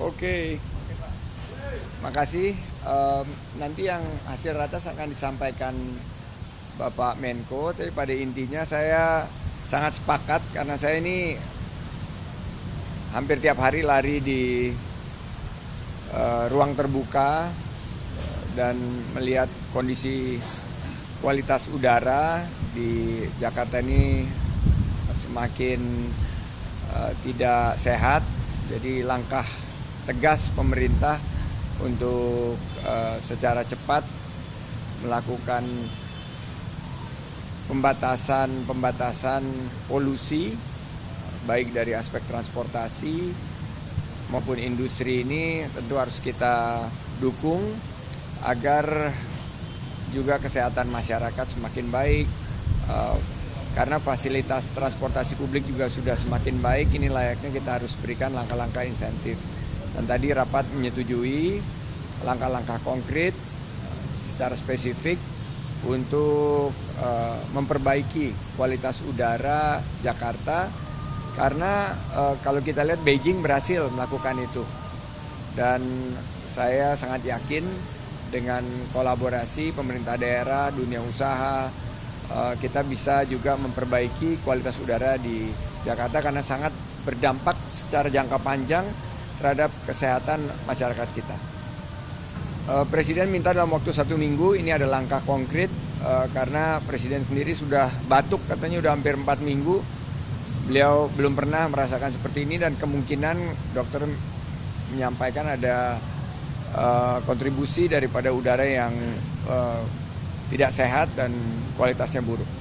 Oke, makasih. Nanti yang hasil ratas akan disampaikan Bapak Menko, tapi pada intinya saya sangat sepakat karena saya ini hampir tiap hari lari di ruang terbuka dan melihat kondisi kualitas udara di Jakarta ini semakin tidak sehat. Jadi langkah tegas pemerintah untuk secara cepat melakukan pembatasan polusi baik dari aspek transportasi maupun industri ini tentu harus kita dukung agar juga kesehatan masyarakat semakin baik, karena fasilitas transportasi publik juga sudah semakin baik. Ini layaknya kita harus berikan langkah-langkah insentif. Dan tadi rapat menyetujui langkah-langkah konkret secara spesifik untuk memperbaiki kualitas udara Jakarta, karena kalau kita lihat Beijing berhasil melakukan itu, dan saya sangat yakin dengan kolaborasi pemerintah daerah, dunia usaha, kita bisa juga memperbaiki kualitas udara di Jakarta karena sangat berdampak secara jangka panjang terhadap kesehatan masyarakat kita. Presiden minta dalam waktu 1 minggu, ini ada langkah konkret karena Presiden sendiri sudah batuk, katanya sudah hampir 4 minggu. Beliau belum pernah merasakan seperti ini dan kemungkinan dokter menyampaikan ada kontribusi daripada udara yang tidak sehat dan kualitasnya buruk.